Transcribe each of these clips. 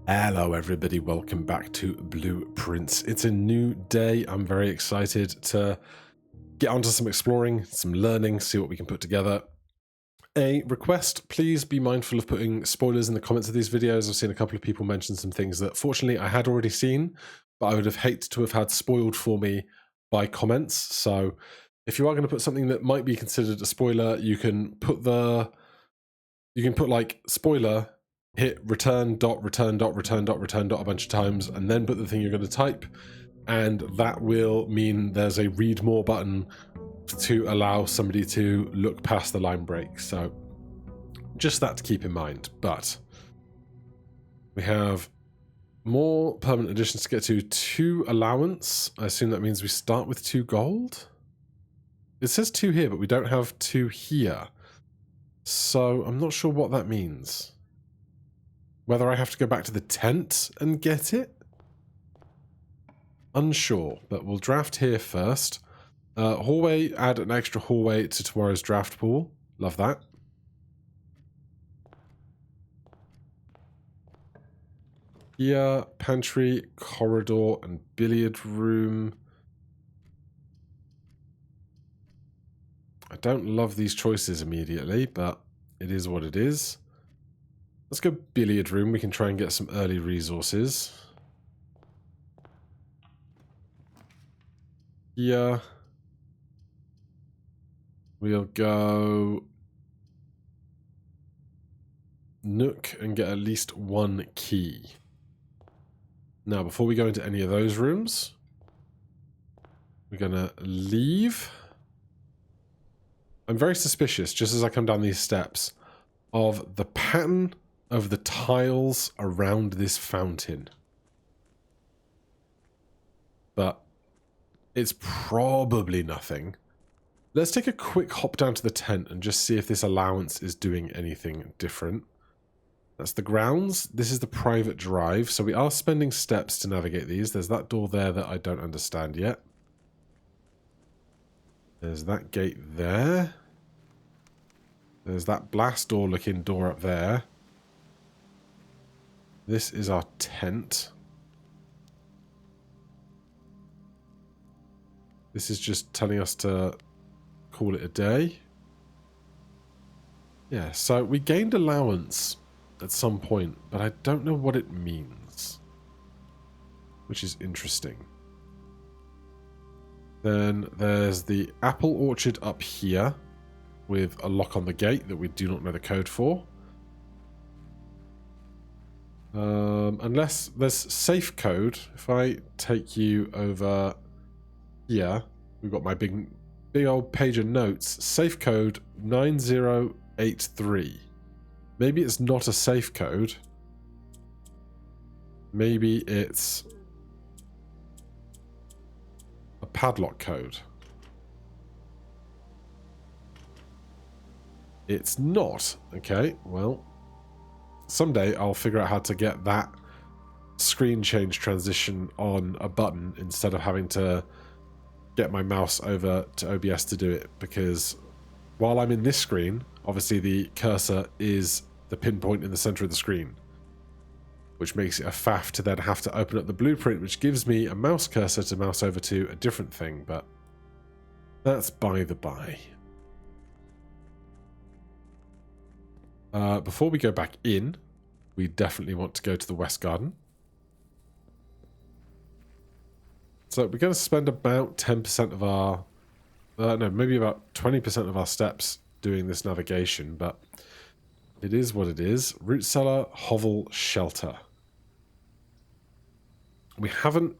Hello everybody, welcome back to Blueprints. It's a new day. I'm very excited to get onto some exploring, some learning, see what we can put together. A request, please be mindful of putting spoilers in the comments of these videos. I've seen a couple of people mention some things that fortunately I had already seen, but I would have hated to have had spoiled for me by comments. So if you are going to put something that might be considered a spoiler, you can put like spoiler, hit return dot return dot return dot return dot a bunch of times, and then put the thing you're going to type, and that will mean there's a read more button to allow somebody to look past the line break. So just that to keep in mind. But we have more permanent additions to get to. 2 allowance. I assume that means we start with 2 gold. It says 2 here, but we don't have 2 here. So I'm not sure what that means. Whether I have to go back to the tent and get it? Unsure, but we'll draft here first. Hallway, add an extra hallway to tomorrow's draft pool. Love that. Here, pantry, corridor, and billiard room. I don't love these choices immediately, but it is what it is. Let's go billiard room. We can try and get some early resources. Yeah. We'll go Nook and get at least 1 key. Now, before we go into any of those rooms, we're going to leave. I'm very suspicious, just as I come down these steps, of the pattern of the tiles around this fountain. But it's probably nothing. Let's take a quick hop down to the tent and just see if this allowance is doing anything different. That's the grounds. This is the private drive. So we are spending steps to navigate these. There's that door there that I don't understand yet. There's that gate there. There's that blast door looking door up there. This is our tent. This is just telling us to call it a day. Yeah, so we gained allowance at some point, but I don't know what it means, which is interesting. Then there's the apple orchard up here with a lock on the gate that we do not know the code for. Unless there's safe code. If I take you over here, we've got my big old page of notes. Safe code 9083. Maybe it's not a safe code. Maybe it's a padlock code. It's not. Okay, well, someday I'll figure out how to get that screen change transition on a button instead of having to get my mouse over to OBS to do it, because while I'm in this screen, obviously the cursor is the pinpoint in the center of the screen, which makes it a faff to then have to open up the blueprint, which gives me a mouse cursor to mouse over to a different thing, but that's by the by. Before we go back in, we definitely want to go to the West Garden. So we're going to spend about 10% of our... no, maybe about 20% of our steps doing this navigation, but it is what it is. Root cellar, hovel, shelter. We haven't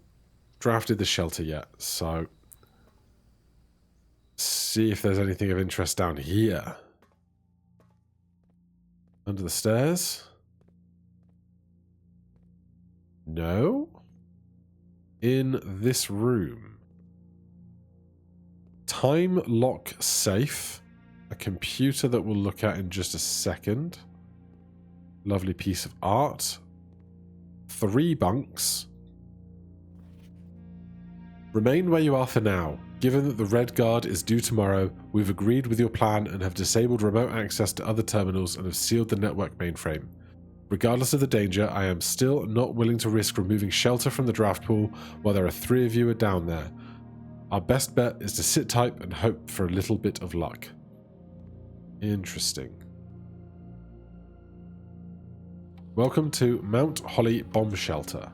drafted the shelter yet, so see if there's anything of interest down here. Under the stairs? No. In this room. Time lock safe. A computer that we'll look at in just a second. Lovely piece of art. 3 bunks. Remain where you are for now. Given that the Red Guard is due tomorrow, we've agreed with your plan and have disabled remote access to other terminals and have sealed the network mainframe. Regardless of the danger, I am still not willing to risk removing shelter from the draft pool while there are 3 of you are down there. Our best bet is to sit tight and hope for a little bit of luck. Interesting. Welcome to Mount Holly Bomb Shelter.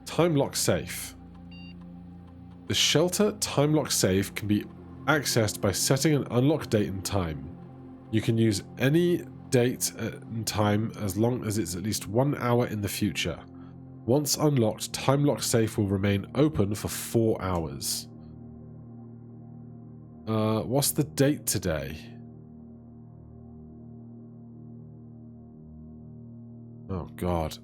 Time lock safe. The shelter time lock safe can be accessed by setting an unlock date and time. You can use any date and time as long as it's at least 1 hour in the future. Once unlocked, time lock safe will remain open for 4 hours. What's the date today? Oh god.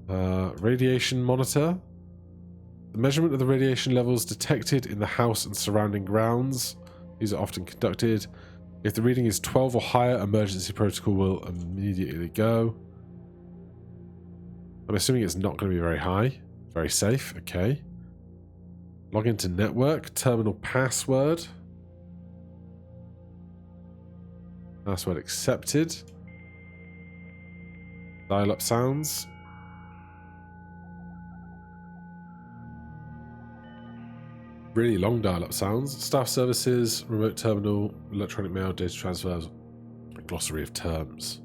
Radiation monitor. The measurement of the radiation levels detected in the house and surrounding grounds. These are often conducted. If the reading is 12 or higher, emergency protocol will immediately go. I'm assuming it's not going to be very high. Very safe. Okay. Log into network. Terminal password. Password accepted. Dial-up sounds. Really long dial-up sounds. Staff services, remote terminal, electronic mail, data transfers, a glossary of terms.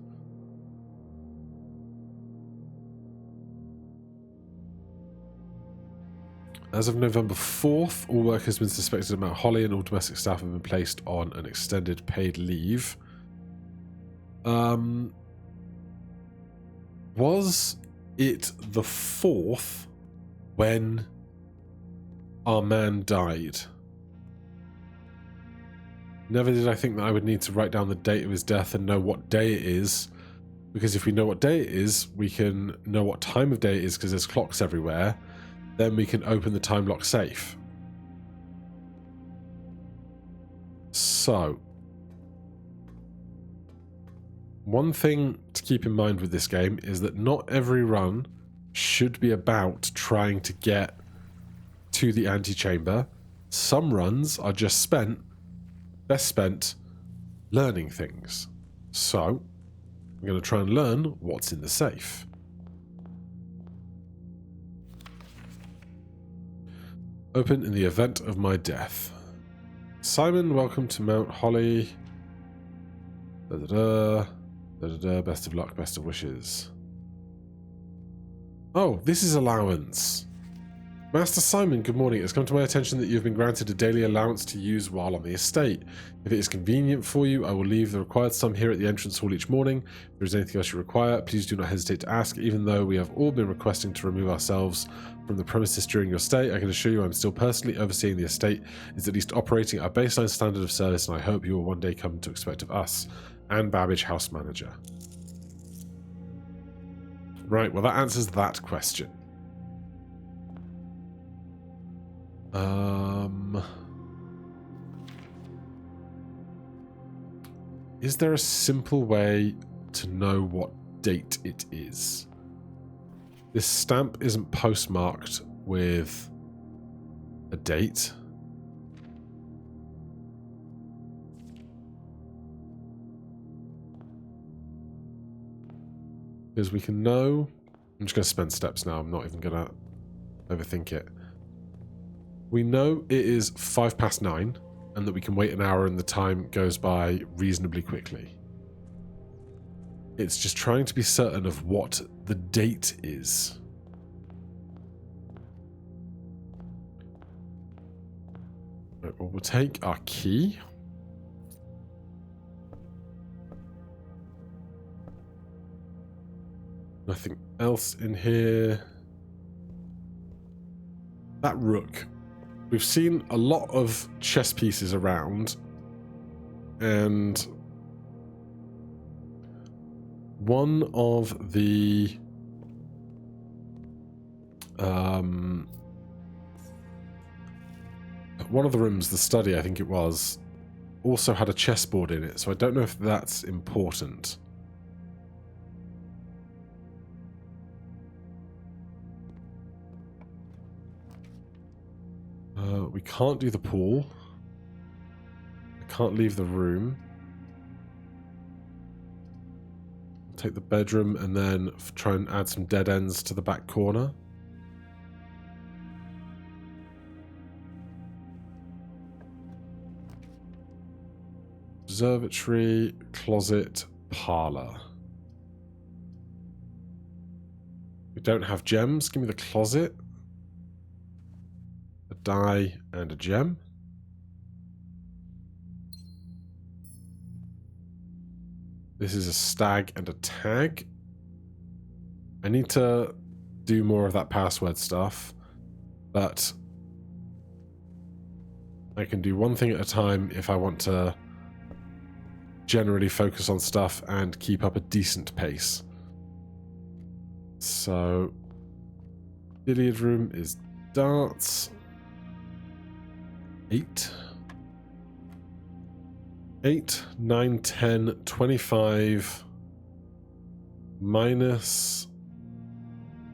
As of November 4th, all work has been suspected at Mount Holly and all domestic staff have been placed on an extended paid leave. Was it the 4th when our man died? Never did I think that I would need to write down the date of his death and know what day it is, because if we know what day it is, we can know what time of day it is because there's clocks everywhere. Then we can open the time lock safe. So, one thing to keep in mind with this game is that not every run should be about trying to get to the antechamber. Some runs are just best spent learning things. So, I'm going to try and learn what's in the safe. Open in the event of my death. Simon, welcome to Mount Holly. Best of luck, best of wishes. Oh, this is allowance. Master Simon, good morning. It has come to my attention that you have been granted a daily allowance to use while on the estate. If it is convenient for you, I will leave the required sum here at the entrance hall each morning. If there is anything else you require, please do not hesitate to ask. Even though we have all been requesting to remove ourselves from the premises during your stay, I can assure you I am still personally overseeing the estate. It's at least operating at a baseline standard of service, and I hope you will one day come to expect of us. Anne Babbage, house manager. Right, well that answers that question. Is there a simple way to know what date it is? This stamp isn't postmarked with a date. Because we can know... I'm just going to spend steps now. I'm not even going to overthink it. We know it is 9:05 and that we can wait an hour and the time goes by reasonably quickly. It's just trying to be certain of what the date is. Right, well, we'll take our key. Nothing else in here. That rook. We've seen a lot of chess pieces around, and one of the rooms, the study I think it was, also had a chessboard in it, so I don't know if that's important. We can't do the pool. I can't leave the room. take the bedroom and then try and add some dead ends to the back corner. Observatory, closet, parlor. We don't have gems. Give me the closet. A die and a gem. This is a stag and a tag. I need to do more of that password stuff, but I can do one thing at a time if I want to generally focus on stuff and keep up a decent pace. So, billiard room is darts. 8, 9, 10, 25, minus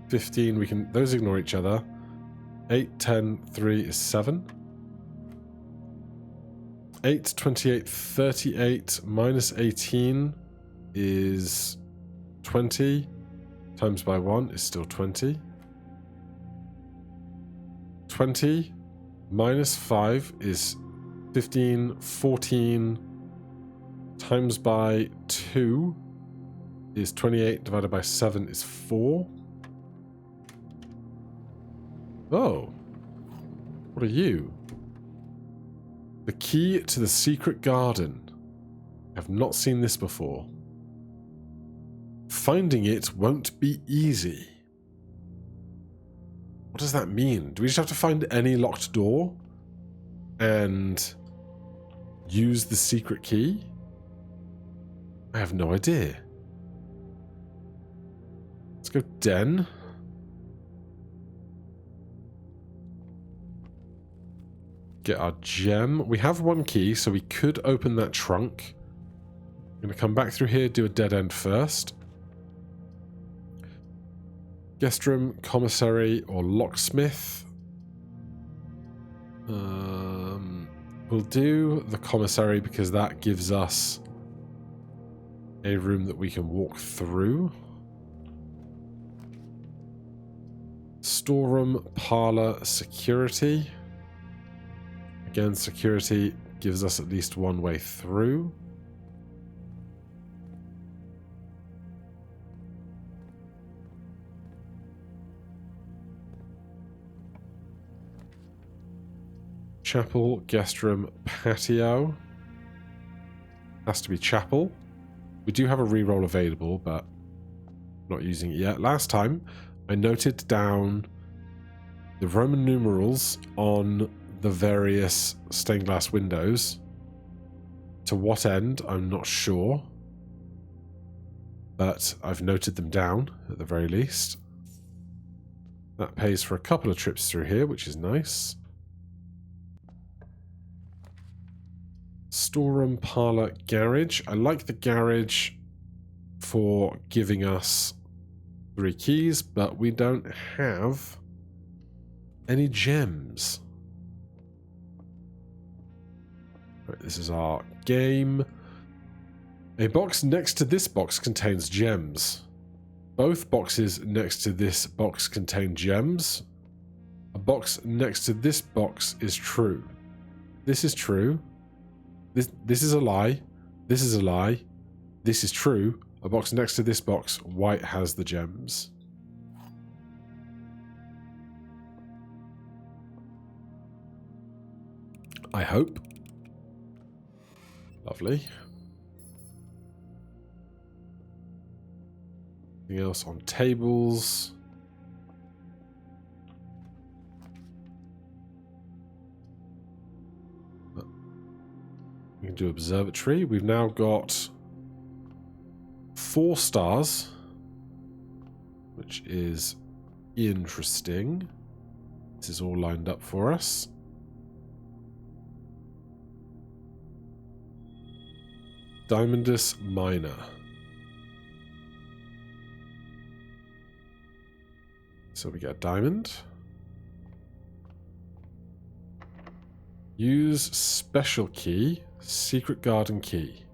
15. We can, those ignore each other. 8, 10, 3 is 7. 8, 28, 38, minus 18 is 20. Times by 1 is still 20. 20 minus 5 is 15, 14. Times by 2 is 28, divided by 7 is 4. Oh. What are you? The key to the secret garden. I have not seen this before. Finding it won't be easy. What does that mean? Do we just have to find any locked door and use the secret key? I have no idea. Let's go den. Get our gem. We have one key, so we could open that trunk. I'm going to come back through here, do a dead end first. Guest room, commissary, or locksmith. We'll do the commissary because that gives us a room that we can walk through. Storeroom, parlor, security. Again, security gives us at least one way through. Chapel, guest room, patio. Has to be chapel. We do have a reroll available, but not using it yet. Last time, I noted down the Roman numerals on the various stained glass windows. To what end, I'm not sure. But I've noted them down, at the very least. That pays for a couple of trips through here, which is nice. Storeroom, parlor, garage. I like the garage for giving us 3 keys, but we don't have any gems. Right, this is our game. A box next to this box contains gems. Both boxes next to this box contain gems. A box next to this box is true. This is true. This is a lie. This is a lie. This is true. A box next to this box, white has the gems. I hope. Lovely. Anything else on tables? We can do observatory. We've now got 4 stars, which is interesting. This is all lined up for us. Diamondus Minor. So we get a diamond. Use special key, secret garden key.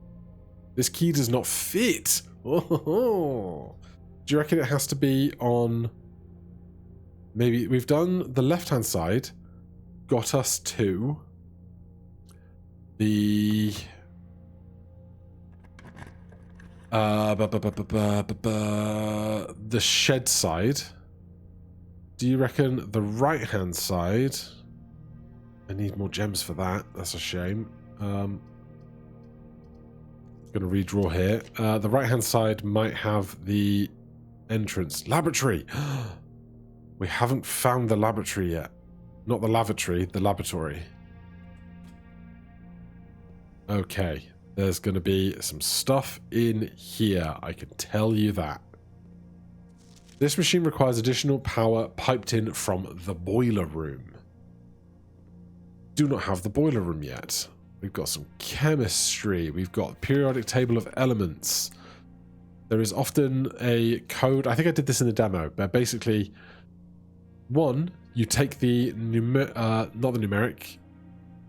This key does not fit Do you reckon it has to be on... Maybe we've done the left-hand side, got us to the... the shed side. Do you reckon the right-hand side... I need more gems for that. That's a shame. Going to redraw here. The right-hand side might have the entrance. Laboratory! We haven't found the laboratory yet. Not the lavatory, the laboratory. Okay. There's going to be some stuff in here. I can tell you that. This machine requires additional power piped in from the boiler room. Do not have the boiler room yet. We've got some chemistry. We've got periodic table of elements. There is often a code. I think I did this in the demo, but basically, one, you take the not the numeric,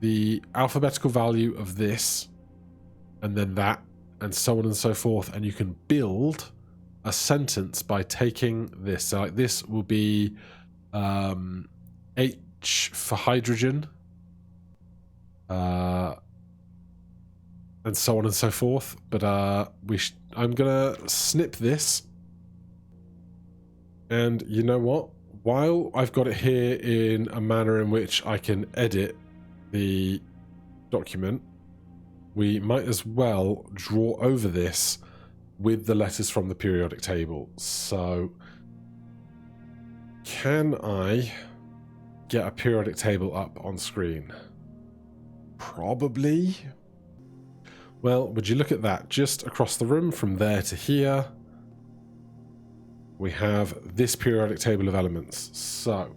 the alphabetical value of this, and then that, and so on and so forth, and you can build a sentence by taking this. So like this will be H for hydrogen, and so on and so forth. But I'm gonna snip this, and you know what? While I've got it here in a manner in which I can edit the document, we might as well draw over this with the letters from the periodic table. So, can I get a periodic table up on screen? Probably. Well, would you look at that? Just across the room from there to here, we have this periodic table of elements. So,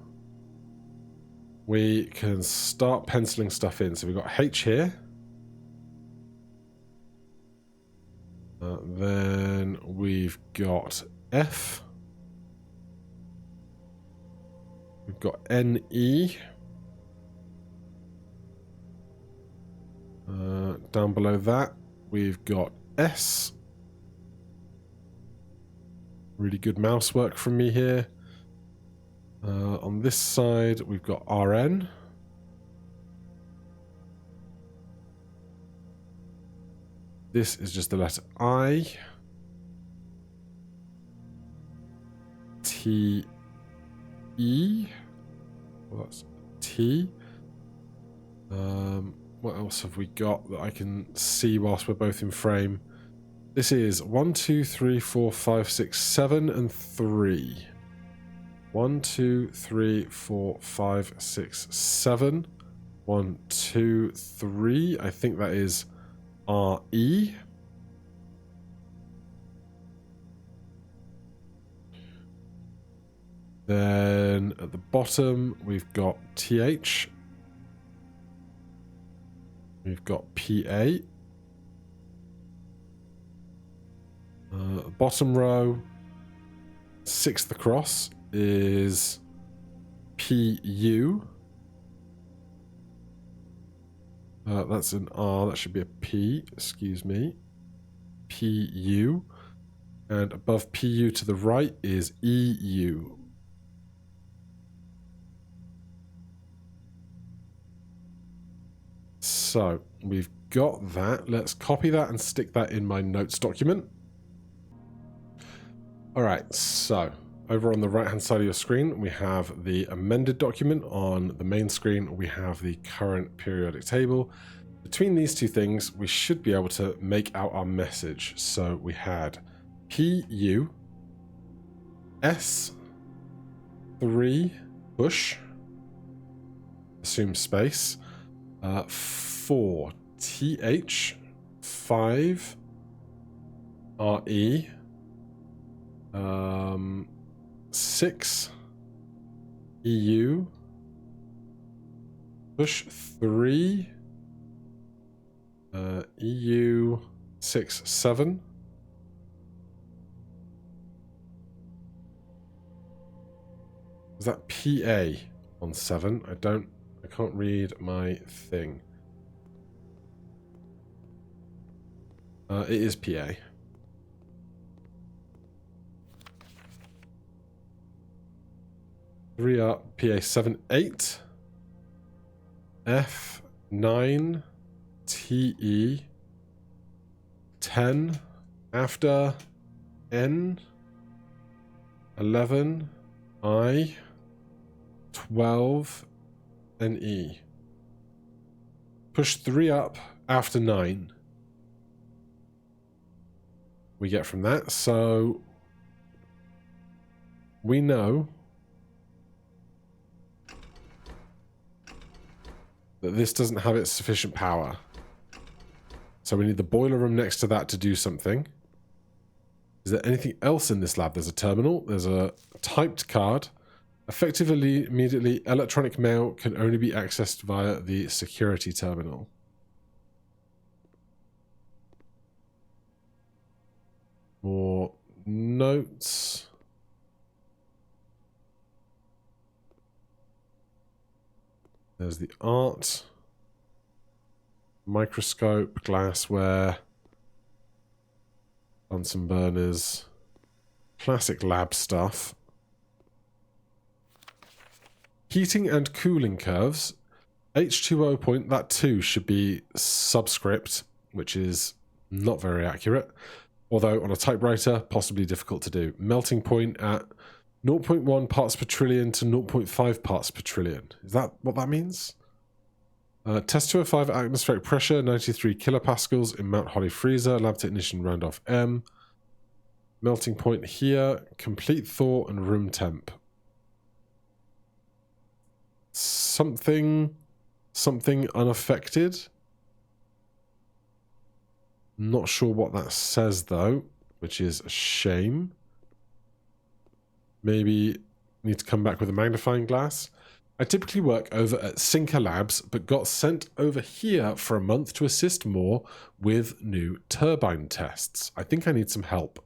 we can start penciling stuff in. So we've got H here. Then we've got F. We've got NE. Down below that, we've got S. Really good mouse work from me here. On this side, we've got RN. This is just the letter I. T. E. Well, that's T. What else have we got that I can see whilst we're both in frame? This is 1, 2, 3, 4, 5, 6, 7, and 3. 1, 2, 3, 4, 5, 6, 7. 1, 2, 3. I think that is RE. Then at the bottom, we've got TH. We've got PA. Bottom row, 6th across, is PU. That's an R, that should be a P, excuse me. PU. And above PU to the right is EU. So, we've got that. Let's copy that and stick that in my notes document. Alright, so over on the right hand side of your screen we have the amended document. On the main screen we have the current periodic table. Between these two things we should be able to make out our message. So we had PU S3 push, assume space, 4 TH 5 RE 6 EU push 3 EU 6 7 is that PA on 7? I can't read my thing. It is PA. 3 up, PA 7, 8. F, 9. TE, 10. After, N. 11. I. 12. And E. Push 3 up after 9. We get from that, so we know that this doesn't have its sufficient power. So we need the boiler room next to that to do something. Is there anything else in this lab? There's a terminal, there's a typed card. Effectively, immediately, electronic mail can only be accessed via the security terminal. More notes. There's the art. Microscope, glassware. Bunsen burners. Classic lab stuff. Heating and cooling curves. H2O point, that too should be subscript, which is not very accurate. Although on a typewriter, possibly difficult to do. Melting point at 0.1 parts per trillion to 0.5 parts per trillion. Is that what that means? Test 205 atmospheric pressure, 93 kilopascals in Mount Holly freezer. Lab technician Randolph M. Melting point here. Complete thaw and room temp. Something unaffected. Not sure what that says though, which is a shame. Maybe need to come back with a magnifying glass. I typically work over at Sinker Labs, but got sent over here for a month to assist more with new turbine tests. I think I need some help.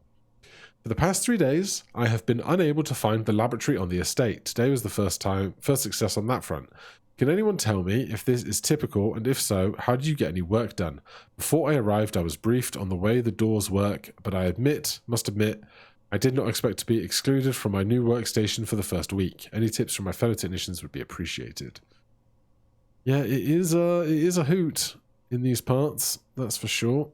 For the past 3 days, I have been unable to find the laboratory on the estate. Today was the first success on that front. Can anyone tell me if this is typical, and if so, how did you get any work done? Before I arrived, I was briefed on the way the doors work, but I must admit, I did not expect to be excluded from my new workstation for the first week. Any tips from my fellow technicians would be appreciated. Yeah, it is a hoot in these parts, that's for sure.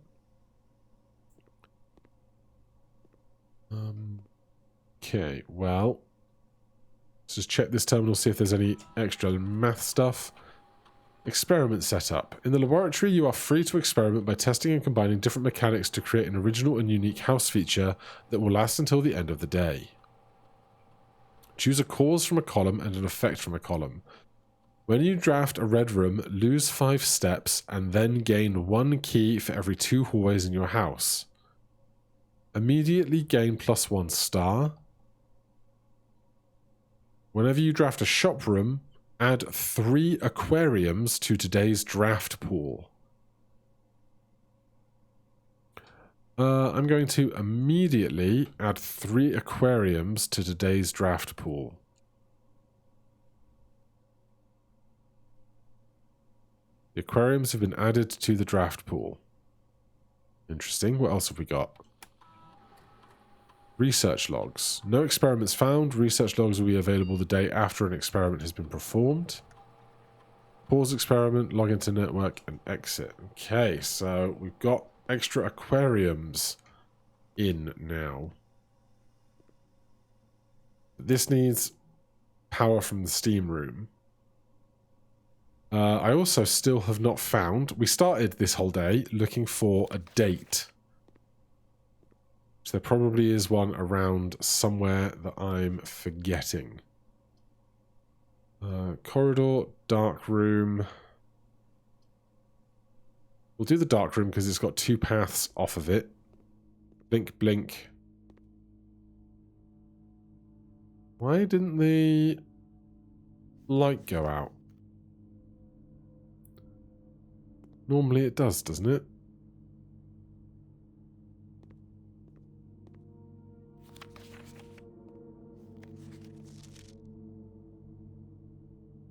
Okay, well, let's just check this terminal, see if there's any extra math stuff. Experiment setup. In the laboratory, you are free to experiment by testing and combining different mechanics to create an original and unique house feature that will last until the end of the day. Choose a cause from a column and an effect from a column. When you draft a red room, lose 5 steps and then gain 1 key for every 2 hallways in your house. Immediately gain +1 star. Whenever you draft a shop room, add 3 aquariums to today's draft pool. I'm going to immediately add 3 aquariums to today's draft pool. The aquariums have been added to the draft pool. Interesting. What else have we got? Research logs. No experiments found. Research logs will be available the day after an experiment has been performed. Pause experiment, log into network, and exit. Okay, so we've got extra aquariums in now. This needs power from the steam room. I also still have not found... We started this whole day looking for a date. So there probably is one around somewhere that I'm forgetting. Corridor, dark room. We'll do the dark room because it's got 2 paths off of it. Blink, blink. Why didn't the light go out? Normally it does, doesn't it?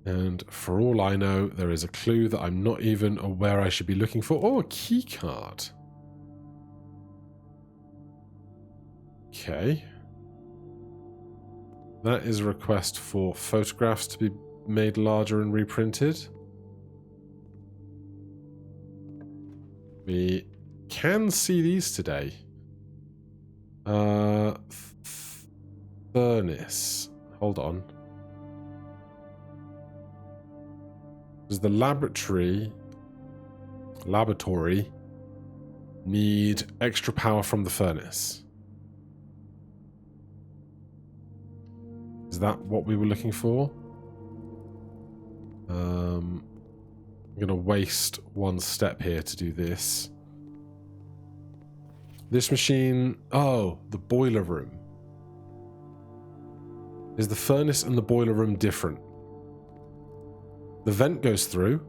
And for all I know, there is a clue that I'm not even aware I should be looking for. Oh, a key card. Okay. That is a request for photographs to be made larger and reprinted. We can see these today. Furnace. Hold on. Does the laboratory need extra power from the furnace? Is that what we were looking for? I'm going to waste one step here to do this. This machine... Oh, the boiler room. Is the furnace and the boiler room different? The vent goes through.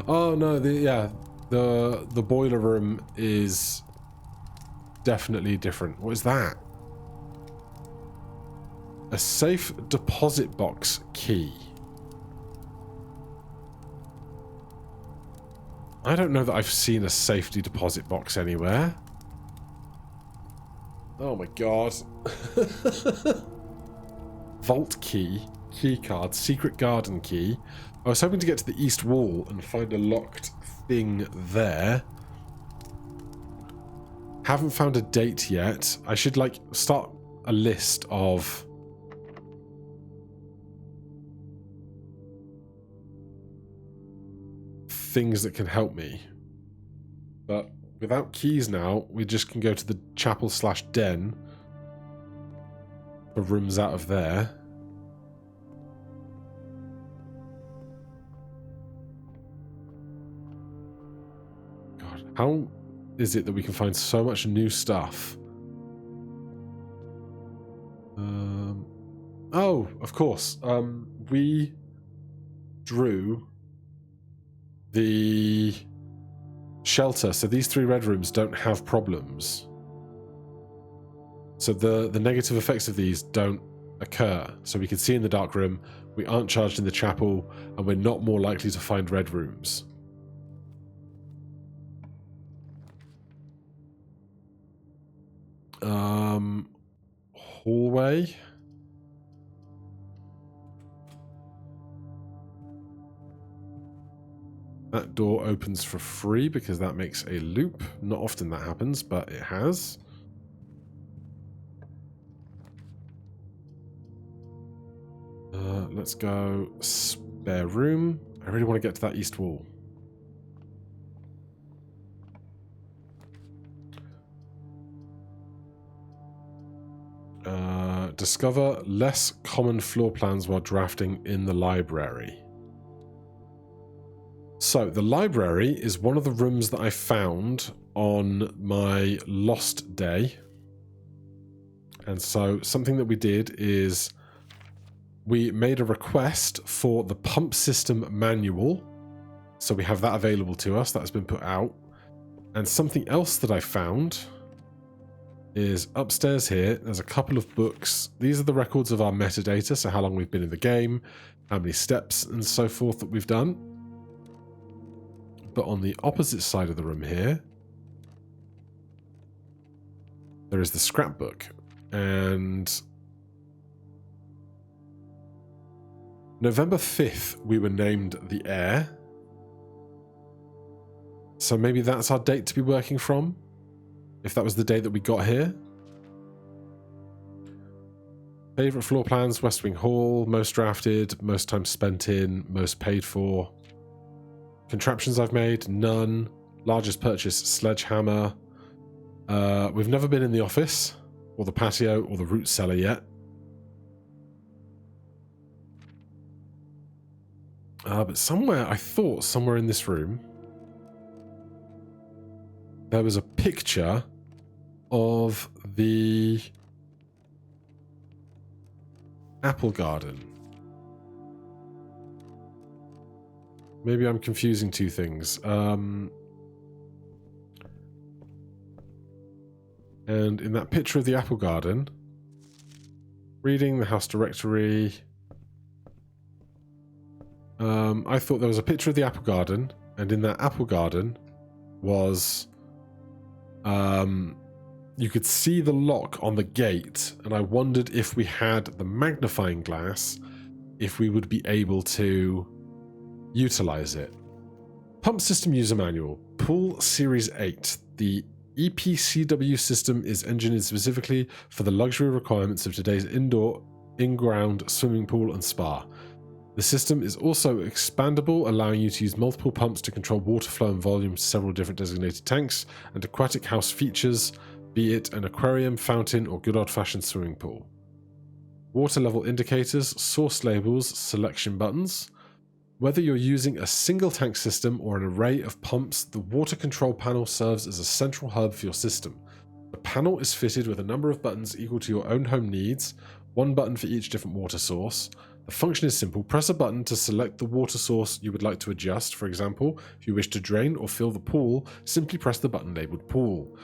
Oh no, the boiler room is definitely different. What is that? A safe deposit box key. I don't know that I've seen a safety deposit box anywhere. Oh my god. Vault key, key card, secret garden key. I was hoping to get to the east wall and find a locked thing there. Haven't found a date yet. I should like start a list of things that can help me. But without keys now, we just can go to the chapel/den for rooms out of there. God, how is it that we can find so much new stuff? Oh, of course. We drew the shelter, so these 3 red rooms don't have problems. So the negative effects of these don't occur. So we can see in the dark room, we aren't charged in the chapel, and we're not more likely to find red rooms. Hallway. That door opens for free because that makes a loop. Not often that happens, but it has. Let's go spare room. I really want to get to that east wall. Discover less common floor plans while drafting in the library. So, the library is one of the rooms that I found on my lost day. And so, something that we did is we made a request for the pump system manual. So, we have that available to us. That has been put out. And something else that I found is upstairs here. There's a couple of books. These are the records of our metadata, so how long we've been in the game, how many steps and so forth that we've done. But on the opposite side of the room here, there is the scrapbook. And November 5th, we were named the heir. So maybe that's our date to be working from, if that was the day that we got here. Favourite floor plans, West Wing Hall, most drafted, most time spent in, most paid for. Contraptions I've made, none. Largest purchase, sledgehammer. We've never been in the office, or the patio, or the root cellar yet. But somewhere, I thought somewhere in this room, there was a picture of the apple garden. Maybe I'm confusing two things. And in that picture of the apple garden, reading the house directory, I thought there was a picture of the apple garden, and in that apple garden was you could see the lock on the gate, and I wondered if we had the magnifying glass, if we would be able to utilize it. Pump System User Manual, Pool Series 8. The EPCW system is engineered specifically for the luxury requirements of today's indoor, in-ground swimming pool and spa. The system is also expandable, allowing you to use multiple pumps to control water flow and volume to several different designated tanks and aquatic house features, be it an aquarium, fountain, or good old-fashioned swimming pool. Water level indicators, source labels, selection buttons. Whether you're using a single tank system or an array of pumps, the water control panel serves as a central hub for your system. The panel is fitted with a number of buttons equal to your own home needs, one button for each different water source. The function is simple. Press a button to select the water source you would like to adjust. For example, if you wish to drain or fill the pool, simply press the button labeled pool.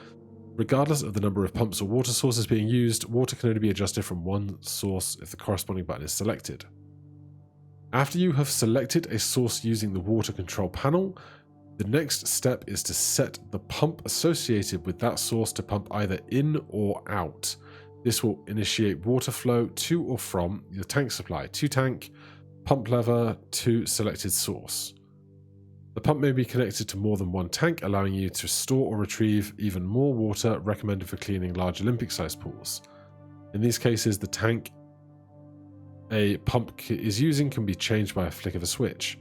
Regardless of the number of pumps or water sources being used, water can only be adjusted from one source if the corresponding button is selected. After you have selected a source using the water control panel, the next step is to set the pump associated with that source to pump either in or out. This will initiate water flow to or from the tank supply, to tank, pump lever, to selected source. The pump may be connected to more than one tank, allowing you to store or retrieve even more water, recommended for cleaning large Olympic-sized pools. In these cases, the tank a pump is using can be changed by a flick of a switch.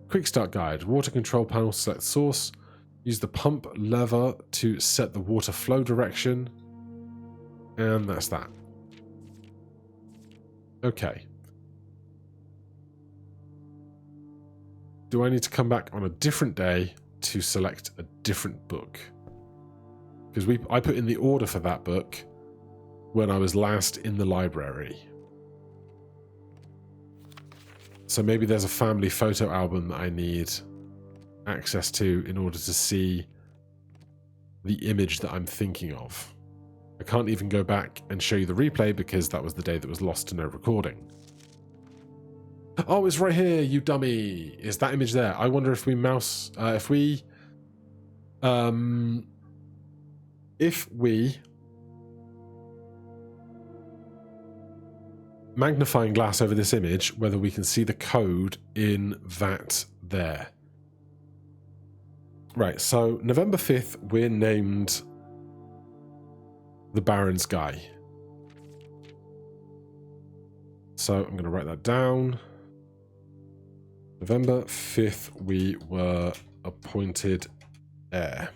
Quick start guide. Water control panel, select source. Use the pump lever to set the water flow direction. And that's that. Okay. Do I need to come back on a different day to select a different book? Because I put in the order for that book when I was last in the library. So maybe there's a family photo album that I need access to in order to see the image that I'm thinking of. I can't even go back and show you the replay because that was the day that was lost to no recording. Oh, it's right here, you dummy! Is that image there? I wonder if we magnifying glass over this image, whether we can see the code in that there. Right, so November 5th, we're named the Baron's Guy. So I'm going to write that down. November 5th, we were appointed heir.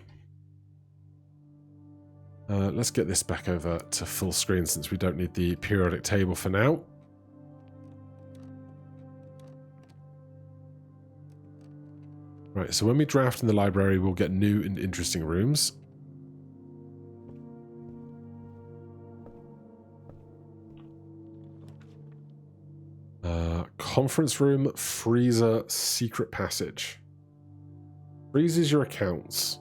Let's get this back over to full screen since we don't need the periodic table for now. Right, so when we draft in the library, we'll get new and interesting rooms. Conference room, freezer, secret passage. Freezes your accounts.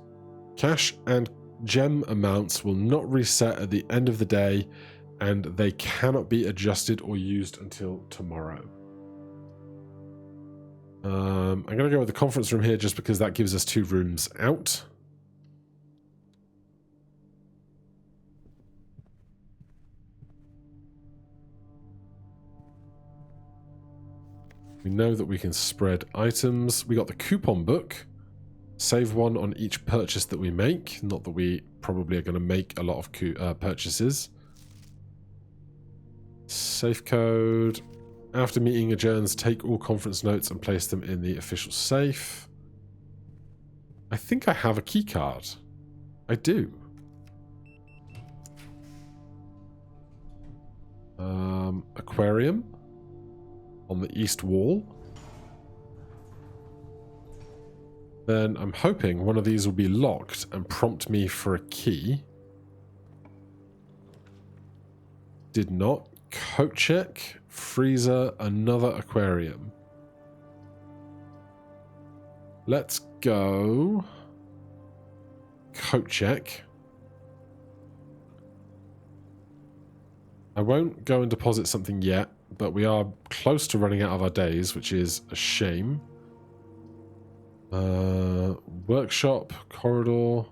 Cash and gem amounts will not reset at the end of the day, and they cannot be adjusted or used until tomorrow. I'm going to go with the conference room here just because that gives us 2 rooms out. We know that we can spread items. We got the coupon book. Save 1 on each purchase that we make. Not that we probably are going to make a lot of purchases. Safe code. After meeting adjourns, take all conference notes and place them in the official safe. I think I have a key card. I do. Aquarium on the east wall. Then I'm hoping one of these will be locked and prompt me for a key. Did not. Coat check, freezer, another aquarium. Let's go. Coat check. I won't go and deposit something yet, but we are close to running out of our days, which is a shame. Workshop, corridor.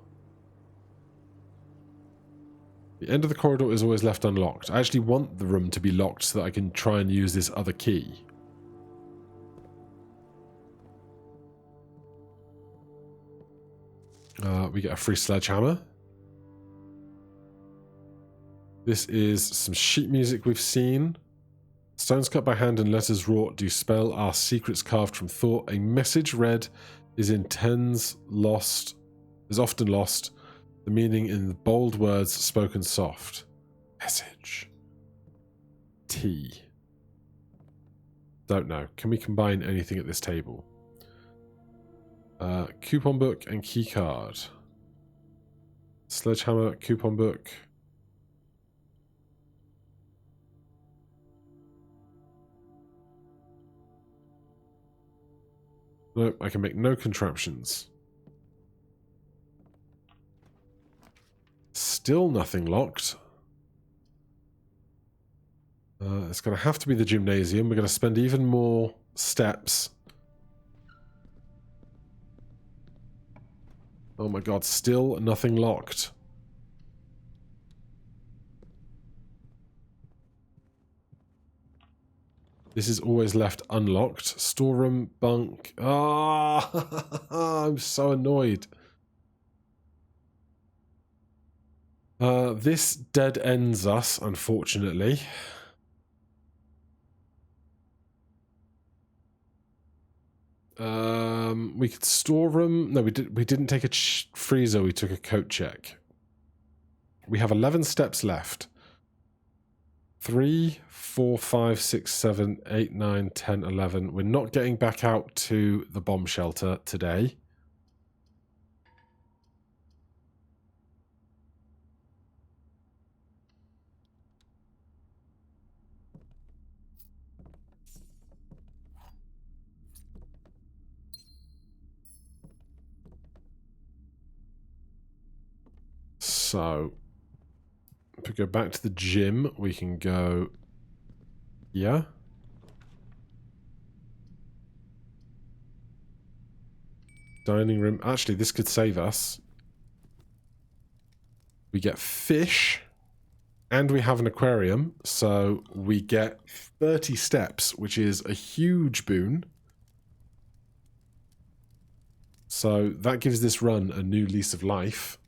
The end of the corridor is always left unlocked. I actually want the room to be locked so that I can try and use this other key. We get a free sledgehammer. This is some sheet music we've seen. Stones cut by hand and letters wrought do spell our secrets carved from thought. A message read is often lost. The meaning in the bold words spoken soft. Message. T. Don't know. Can we combine anything at this table? Coupon book and key card. Sledgehammer, coupon book. Nope, I can make no contraptions. Still nothing locked. It's going to have to be the gymnasium. We're going to spend even more steps. Oh my god, still nothing locked. This is always left unlocked. Storeroom, bunk. Ah, I'm so annoyed. This dead ends us, unfortunately. We could storeroom. No, we didn't take a freezer. We took a coat check. We have 11 steps left. 3, 4, 5, 6, 7, 8, 9, 10, 11. We're not getting back out to the bomb shelter today. So, if we go back to the gym, we can go... Yeah? Dining room. Actually, this could save us. We get fish, and we have an aquarium, so we get 30 steps, which is a huge boon. So that gives this run a new lease of life.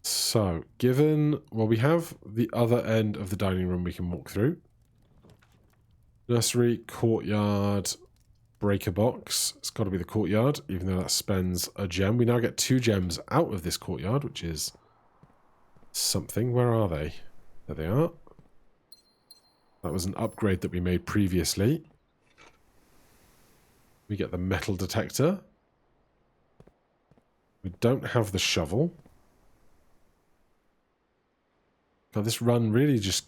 So, given... Well, we have the other end of the dining room we can walk through. Nursery, courtyard, breaker box. It's got to be the courtyard, even though that spends a gem. We now get 2 gems out of this courtyard, which is something. Where are they? There they are. That was an upgrade that we made previously. We get the metal detector. We don't have the shovel. God, this run really just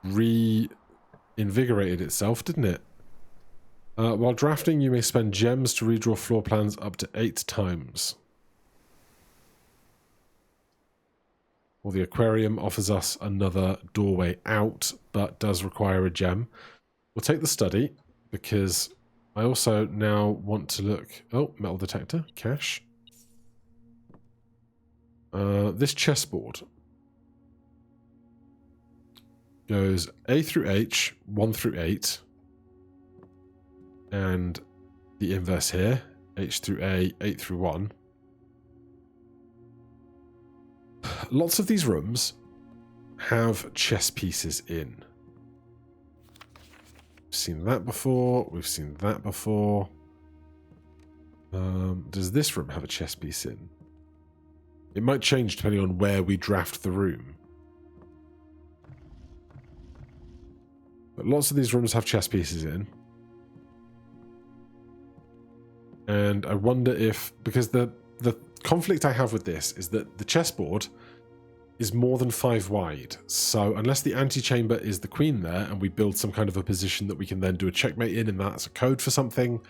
reinvigorated itself, didn't it? While drafting, you may spend gems to redraw floor plans up to 8 times. Well, the aquarium offers us another doorway out, but does require a gem. We'll take the study, because I also now want to look... Oh, metal detector, cash. This chessboard goes A through H, 1 through 8, and the inverse here, H through A, 8 through 1. Lots of these rooms have chess pieces in. We've seen that before, we've seen that before. Does this room have a chess piece in? It might change depending on where we draft the room. But lots of these rooms have chess pieces in. And I wonder if... Because the conflict I have with this is that the chessboard is more than 5 wide. So unless the antechamber is the queen there and we build some kind of a position that we can then do a checkmate in and that's a code for something.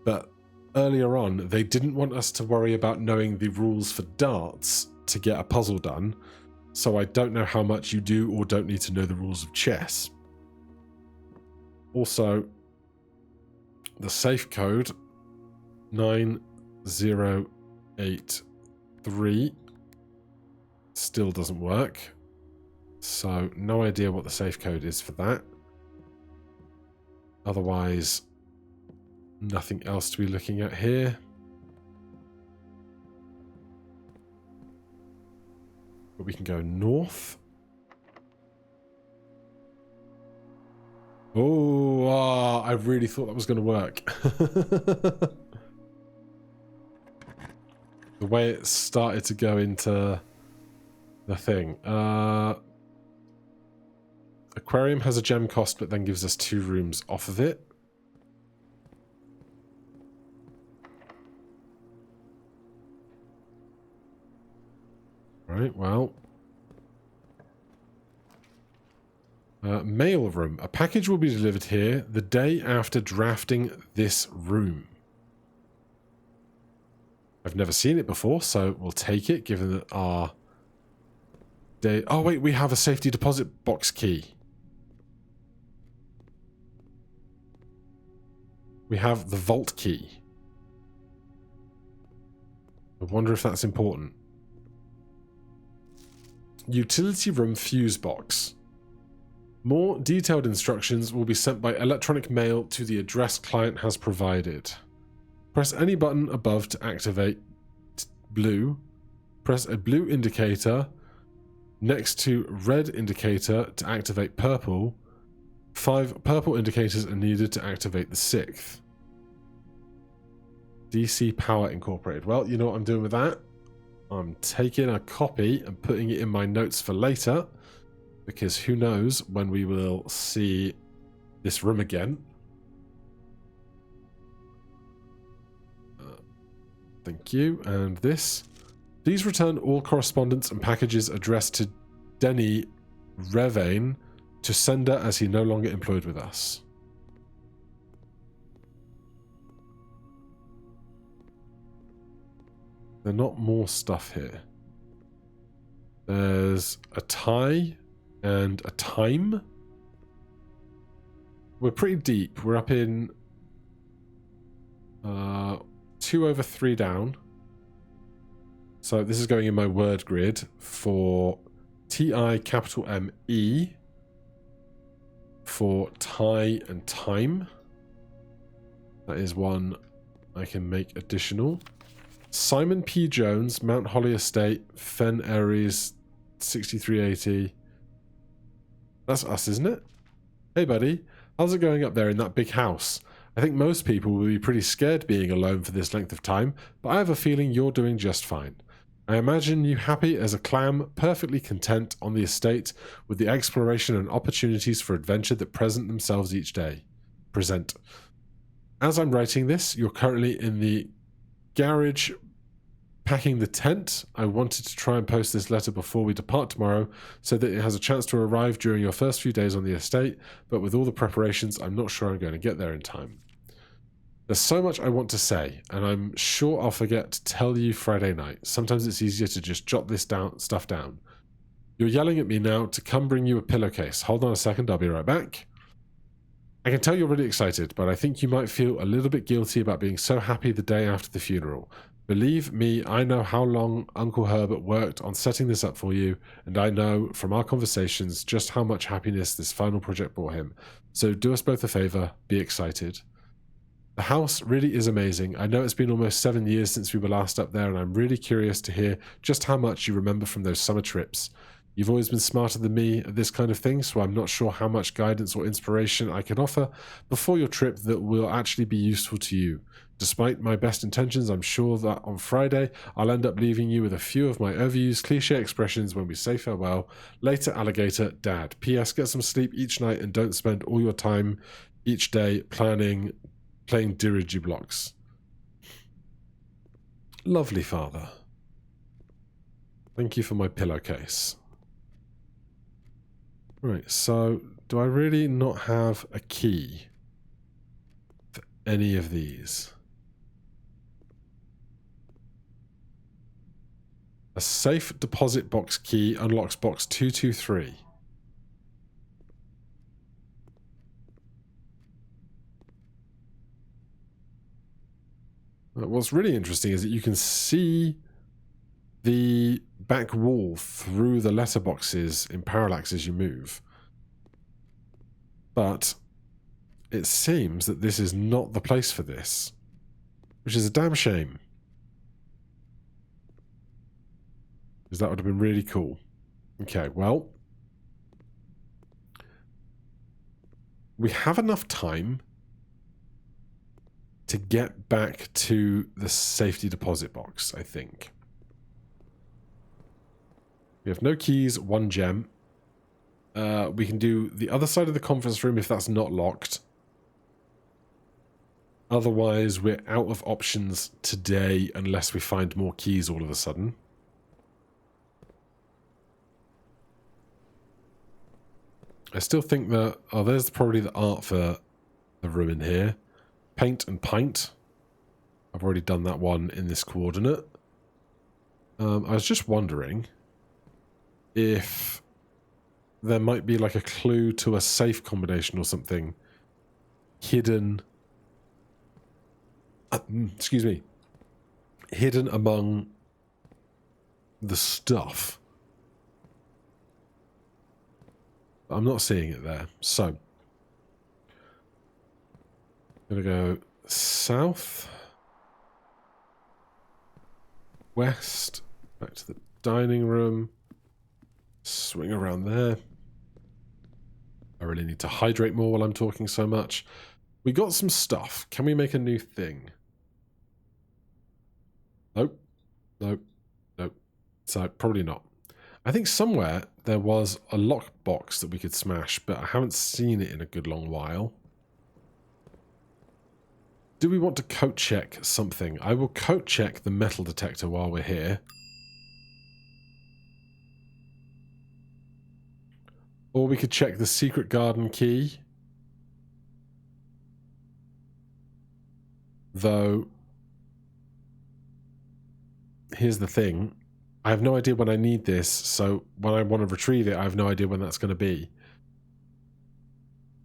But earlier on, they didn't want us to worry about knowing the rules for darts to get a puzzle done. So I don't know how much you do or don't need to know the rules of chess. Also, the safe code 9083 Still doesn't work. So no idea what the safe code is for that. Otherwise, nothing else to be looking at here. But we can go north. Oh, I really thought that was going to work. The way it started to go into the thing. Aquarium has a gem cost, but then gives us 2 rooms off of it. Right, well. Mail room. A package will be delivered here the day after drafting this room. I've never seen it before, so we'll take it, given that our day... Oh, wait, we have a safety deposit box key. We have the vault key. I wonder if that's important. Utility room fuse box. More detailed instructions will be sent by electronic mail to the address client has provided. Press any button above to activate blue. Press a blue indicator next to red indicator to activate purple. 5 purple indicators are needed to activate the 6th. DC Power Incorporated. Well, you know what I'm doing with that? I'm taking a copy and putting it in my notes for later, because who knows when we will see this room again. Thank you. And this. Please return all correspondence and packages addressed to Denny Revane to sender as he no longer employed with us. There's not more stuff here. There's a tie and a time. We're pretty deep. We're up in 2 over 3 down. So this is going in my word grid for TI capital M-E for tie and time. That is one I can make additional. Simon P. Jones, Mount Holly Estate, Fen Aries, 6380. That's us, isn't it? Hey, buddy. How's it going up there in that big house? I think most people will be pretty scared being alone for this length of time, but I have a feeling you're doing just fine. I imagine you happy as a clam, perfectly content on the estate with the exploration and opportunities for adventure that present themselves each day. Present. As I'm writing this, you're currently in the garage packing the tent. I wanted to try and post this letter before we depart tomorrow so that it has a chance to arrive during your first few days on the estate, but with all the preparations, I'm not sure I'm going to get there in time. There's so much I want to say, and I'm sure I'll forget to tell you Friday night. Sometimes it's easier to just jot this stuff down. You're yelling at me now to come bring you a pillowcase. Hold on a second, I'll be right back. I can tell you're really excited, but I think you might feel a little bit guilty about being so happy the day after the funeral. Believe me, I know how long Uncle Herbert worked on setting this up for you, and I know from our conversations just how much happiness this final project brought him. So do us both a favor, be excited. The house really is amazing. I know it's been almost 7 years since we were last up there, and I'm really curious to hear just how much you remember from those summer trips. You've always been smarter than me at this kind of thing, so I'm not sure how much guidance or inspiration I can offer before your trip that will actually be useful to you. Despite my best intentions, I'm sure that on Friday I'll end up leaving you with a few of my overused cliche expressions when we say farewell. Later, alligator, Dad. P.S. Get some sleep each night and don't spend all your time each day playing dirigiblocks. Lovely, Father. Thank you for my pillowcase. Right, so do I really not have a key for any of these? A safe deposit box key unlocks box 223. What's really interesting is that you can see the back wall through the letterboxes in parallax as you move. But it seems that this is not the place for this, which is a damn shame. Because that would have been really cool. Okay, well, we have enough time to get back to the safety deposit box, I think. We have no keys, 1 gem. We can do the other side of the conference room if that's not locked. Otherwise, we're out of options today unless we find more keys all of a sudden. I still think that... Oh, there's probably the art for the room in here. Paint and pint. I've already done that one in this coordinate. I was just wondering if there might be like a clue to a safe combination or something hidden... excuse me. Hidden among the stuff. I'm not seeing it there. So, I'm going to go south, west, back to the dining room, swing around there. I really need to hydrate more while I'm talking so much. We got some stuff. Can we make a new thing? Nope. Nope. Nope. So, probably not. I think somewhere there was a lockbox that we could smash, but I haven't seen it in a good long while. Do we want to coat check something? I will coat check the metal detector while we're here. Or we could check the secret garden key. Though, here's the thing. I have no idea when I need this, so when I want to retrieve it, I have no idea when that's going to be.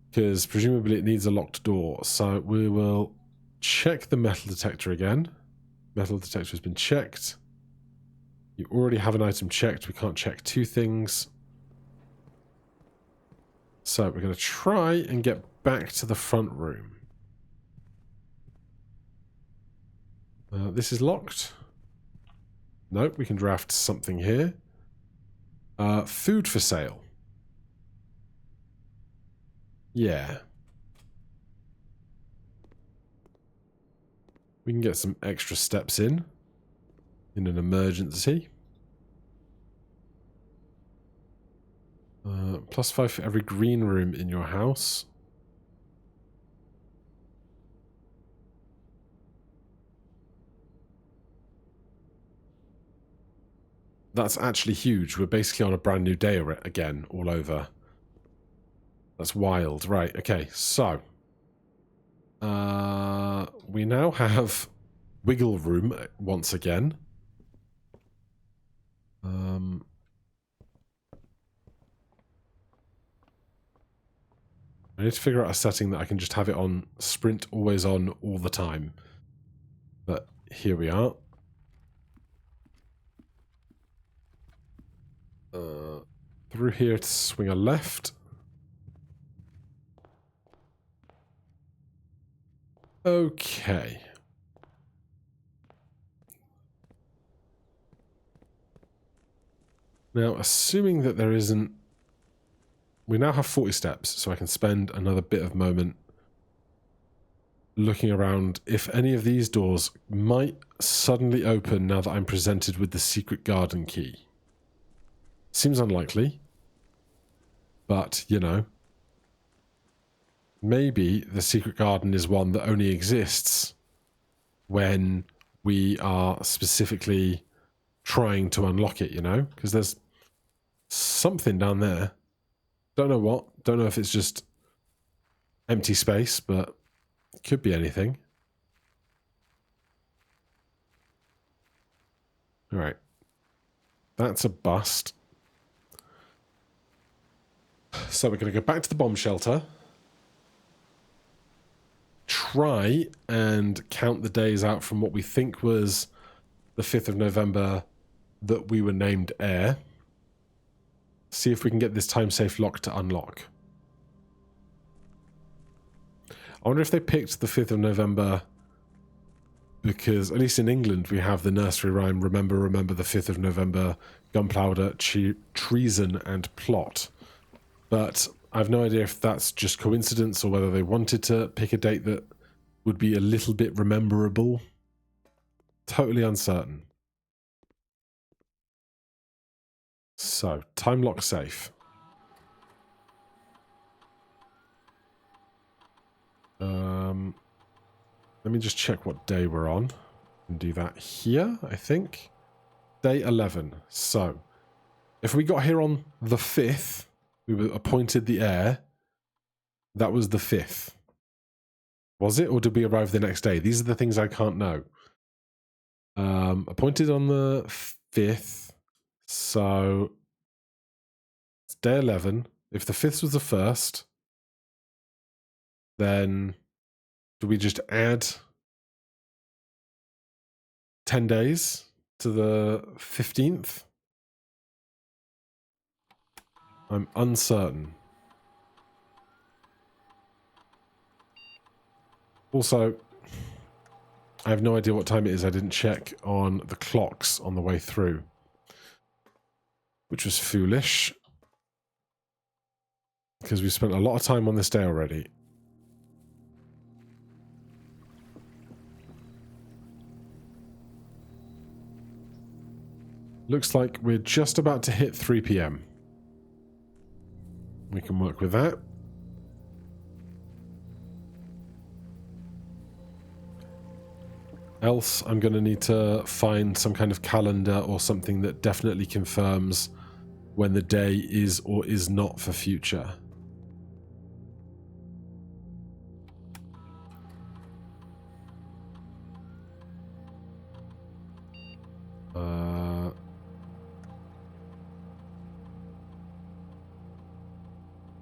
Because presumably it needs a locked door, so we will check the metal detector again. Metal detector has been checked. You already have an item checked, we can't check 2 things. So we're going to try and get back to the front room. This is locked. Nope, we can draft something here. Food for sale. Yeah. We can get some extra steps in an emergency. +5 for every green room in your house. That's actually huge. We're basically on a brand new day again, all over. That's wild. Right, okay, so. We now have wiggle room once again. I need to figure out a setting that I can just have it on sprint always on all the time. But here we are. Through here to swing a left. Okay. Now, assuming that there isn't... We now have 40 steps, so I can spend another bit of moment looking around if any of these doors might suddenly open now that I'm presented with the secret garden key. Seems unlikely, but, you know, maybe the secret garden is one that only exists when we are specifically trying to unlock it, you know? Because there's something down there. Don't know what. Don't know if it's just empty space, but it could be anything. All right. That's a bust. So we're going to go back to the bomb shelter. Try and count the days out from what we think was the 5th of November that we were named Air. See if we can get this time-safe lock to unlock. I wonder if they picked the 5th of November because, at least in England, we have the nursery rhyme, remember, remember the 5th of November, gunpowder, treason, and plot. But I've no idea if that's just coincidence or whether they wanted to pick a date that would be a little bit rememberable. Totally uncertain. So, time lock safe. Let me just check what day we're on and do that here, I think. Day 11. So, if we got here on the 5th, we were appointed the heir. That was the 5th. Was it, or did we arrive the next day? These are the things I can't know. Appointed on the 5th. So, it's day 11. If the 5th was the 1st, then do we just add 10 days to the 15th? I'm uncertain. Also, I have no idea what time it is. I didn't check on the clocks on the way through, which was foolish because we spent a lot of time on this day already. Looks like we're just about to hit 3 PM. We can work with that. Else, I'm going to need to find some kind of calendar or something that definitely confirms when the day is or is not for future.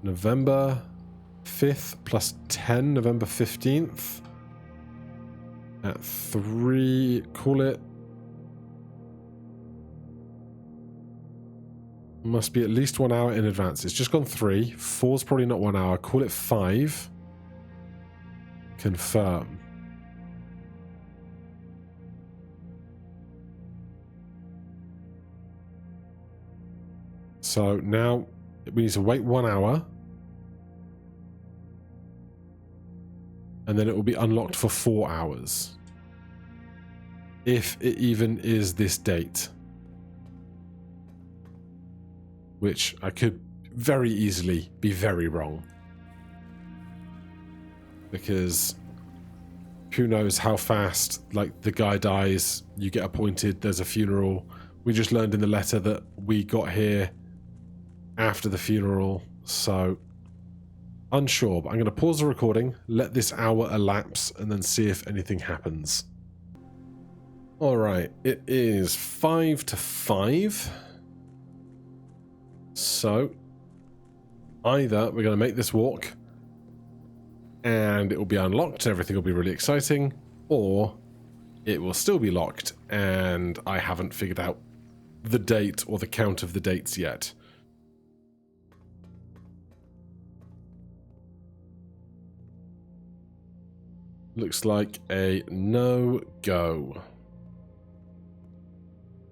November 5th plus 10, November 15th. At 3, call it. Must be at least 1 hour in advance. It's just gone 3. 4's probably not 1 hour. Call it 5. Confirm. So now we need to wait 1 hour. And then it will be unlocked for 4 hours. If it even is this date. Which I could very easily be very wrong. Because who knows how fast, like, the guy dies, you get appointed, there's a funeral. We just learned in the letter that we got here after the funeral, so unsure, but I'm going to pause the recording, let this hour elapse, and then see if anything happens. Alright, it is 5 to 5. So, either we're going to make this walk, and it will be unlocked, and everything will be really exciting, or it will still be locked, and I haven't figured out the date or the count of the dates yet. Looks like a no-go.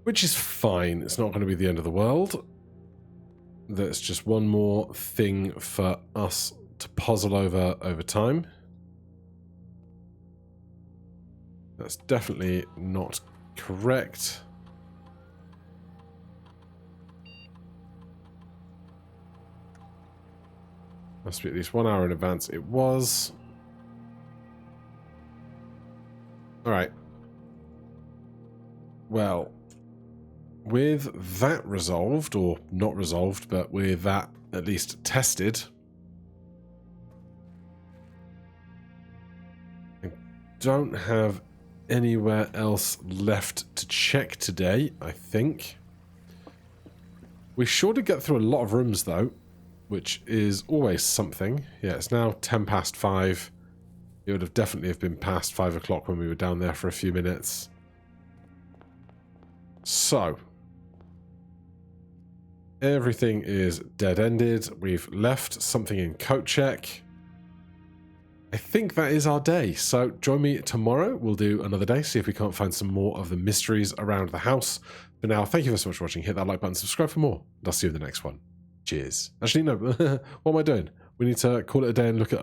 Which is fine. It's not going to be the end of the world. That's just one more thing for us to puzzle over time. That's definitely not correct. Must be at least 1 hour in advance. It was. Alright. Well, with that resolved, or not resolved, but with that at least tested, I don't have anywhere else left to check today, I think. We sure did get through a lot of rooms, though, which is always something. Yeah, it's now 10 past 5. It would have definitely been past 5 o'clock when we were down there for a few minutes. So, Everything is dead-ended. We've left something in coat check. I think that is our day. So join me tomorrow. We'll do another day, see if we can't find some more of the mysteries around the house. For now, thank you so much for watching. Hit that like button, subscribe for more, and I'll see you in the next one. Cheers. Actually, no. What am I doing? We need to call it a day and look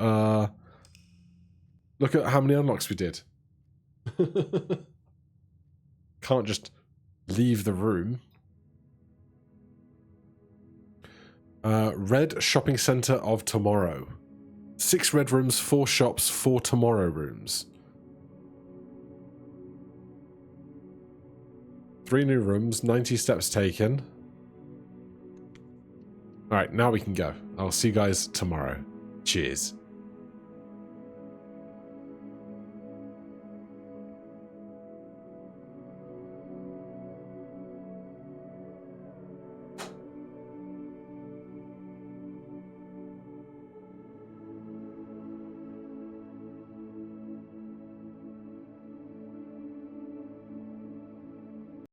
at how many unlocks we did. Can't just leave the room. Red shopping centre of tomorrow. 6 red rooms, 4 shops, 4 tomorrow rooms. 3 new rooms, 90 steps taken. Alright, now we can go. I'll see you guys tomorrow. Cheers.